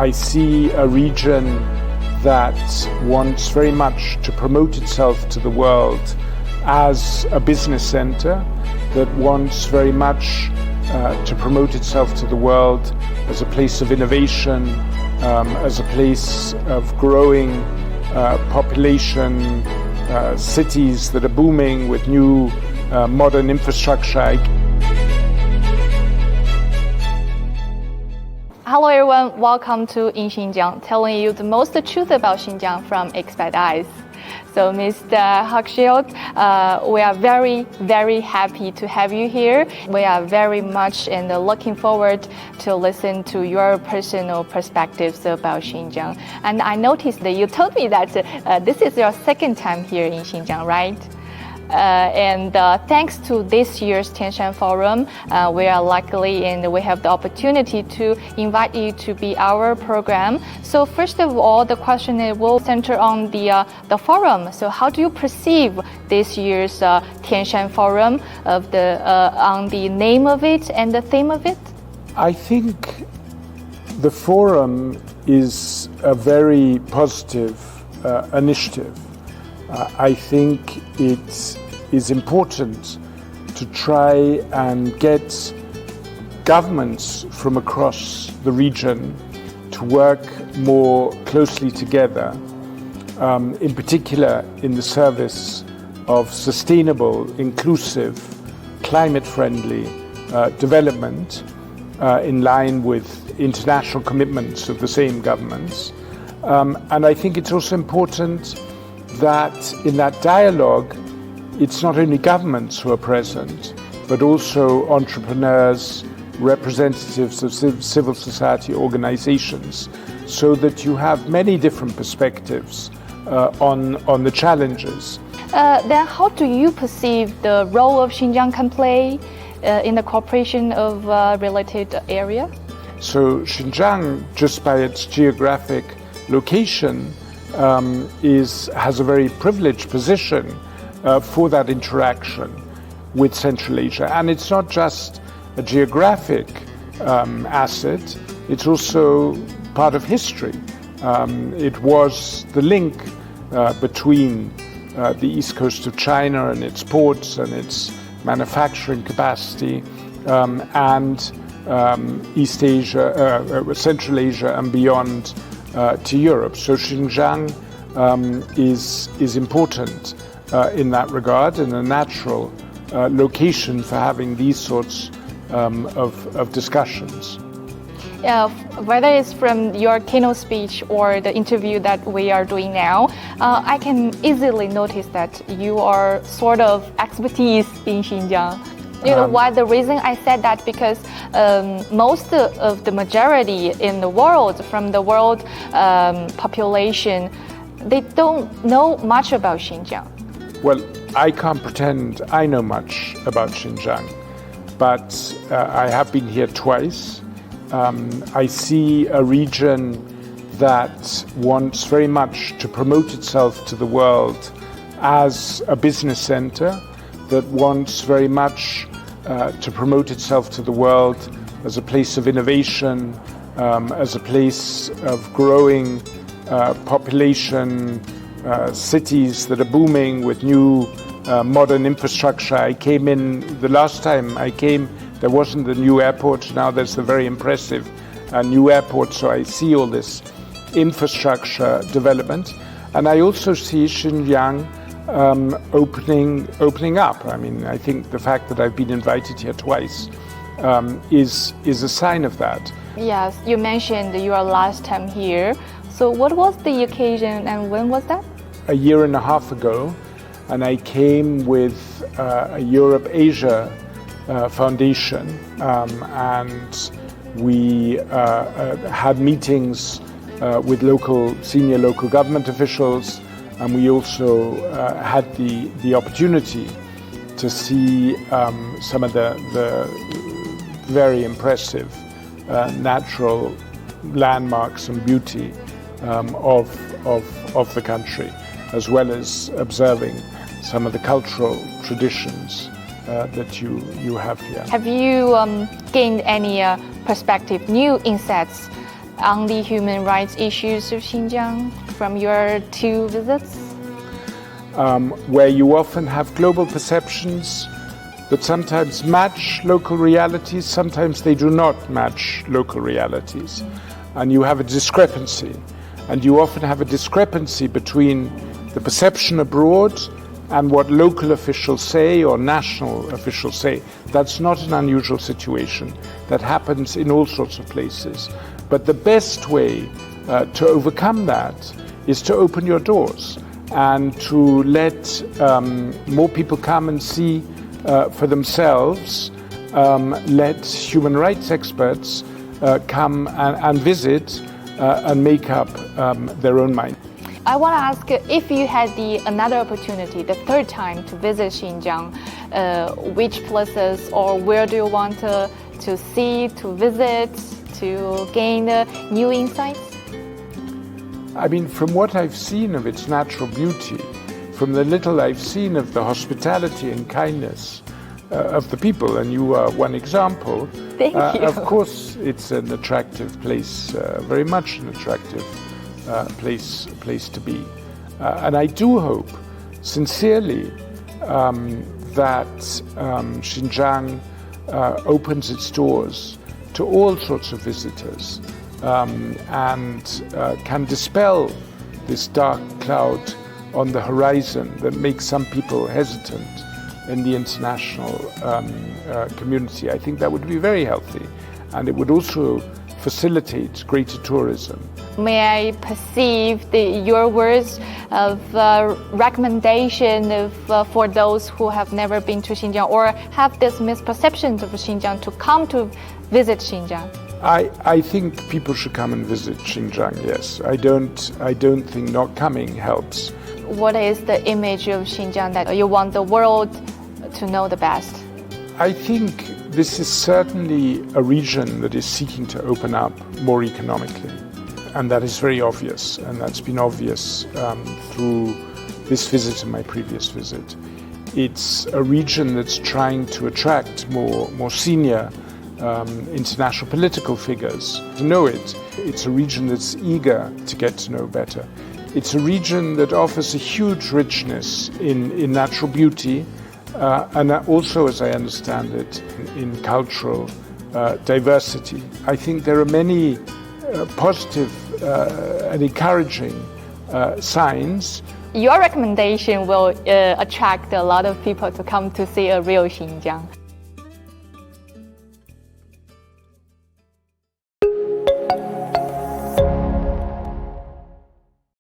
I see a region that wants very much to promote itself to the world as a business center, that wants very much to promote itself to the world as a place of innovation, as a place of growing population, cities that are booming with new modern infrastructure. Hello everyone, welcome to InXinjiang, telling you the most truth about Xinjiang from expert eyes. So Mr. Hochschild, we are very, very happy to have you here. We are very much looking forward to listen to your personal perspectives about Xinjiang. And I noticed that you told me that this is your second time here in Xinjiang, right? Thanks to this year's Tianshan Forum, we are lucky and we have the opportunity to invite you to be our program. So first of all, the question will center on the forum. So how do you perceive this year's Tianshan Forum on the name of it and the theme of it? I think the forum is a very positive initiative. I think it is important to try and get governments from across the region to work more closely together, in particular in the service of sustainable, inclusive, climate-friendly development in line with international commitments of the same governments. And I think it's also important that in that dialogue, it's not only governments who are present, but also entrepreneurs, representatives of civil society organizations, so that you have many different perspectives on the challenges. Then how do you perceive the role of Xinjiang can play in the cooperation of related area? So Xinjiang, just by its geographic location, has a very privileged position for that interaction with Central Asia. And it's not just a geographic asset, it's also part of history. It was the link between the east coast of China and its ports and its manufacturing capacity and East Asia, Central Asia and beyond to Europe. So Xinjiang is important in that regard and a natural location for having these sorts of discussions. Whether it's from your keynote speech or the interview that we are doing now, I can easily notice that you are sort of expertise in Xinjiang. You know why the reason I said that? Because most of the majority in the world, from the world population, they don't know much about Xinjiang. Well, I can't pretend I know much about Xinjiang, but I have been here twice. I see a region that wants very much to promote itself to the world as a business center, that wants very much to promote itself to the world as a place of innovation, as a place of growing population, cities that are booming with new modern infrastructure. I came in, the last time I came, there wasn't the new airport. Now there's the very impressive new airport. So I see all this infrastructure development. And I also see Xinjiang opening up. I mean, I think the fact that I've been invited here twice is a sign of that. Yes, you mentioned your last time here. So what was the occasion and when was that? A year and a half ago, and I came with a Europe-Asia Foundation, and we had meetings with senior local government officials, and we also had the opportunity to see some of the very impressive natural landmarks and beauty of the country, as well as observing some of the cultural traditions that you have here. Have you gained any perspective, new insights on the human rights issues of Xinjiang from your 2 visits? Where you often have global perceptions that sometimes match local realities, sometimes they do not match local realities. And you have a discrepancy. And you often have a discrepancy between the perception abroad and what local officials say or national officials say. That's not an unusual situation. That happens in all sorts of places. But the best way to overcome that is to open your doors and to let more people come and see for themselves, let human rights experts come and visit and make up their own mind. I want to ask if you had another opportunity, the 3rd time to visit Xinjiang, which places or where do you want to see, to visit, to gain new insights? I mean, from what I've seen of its natural beauty, from the little I've seen of the hospitality and kindness of the people, and you are one example. Thank you. Of course, it's an attractive place, very much an attractive place to be. And I do hope, sincerely, that Xinjiang opens its doors to all sorts of visitors and can dispel this dark cloud on the horizon that makes some people hesitant in the international community. I think that would be very healthy, and it would also facilitate greater tourism. May I perceive your words of recommendation for those who have never been to Xinjiang or have this misperception of Xinjiang to come to visit Xinjiang? I think people should come and visit Xinjiang, yes. I don't think not coming helps. What is the image of Xinjiang that you want the world to know the best? I think this is certainly a region that is seeking to open up more economically. And that is very obvious, and that's been obvious through this visit and my previous visit. It's a region that's trying to attract more senior international political figures to know it. It's a region that's eager to get to know better. It's a region that offers a huge richness in natural beauty and also, as I understand it, in cultural diversity. I think there are many positive and encouraging signs. Your recommendation will attract a lot of people to come to see a real Xinjiang.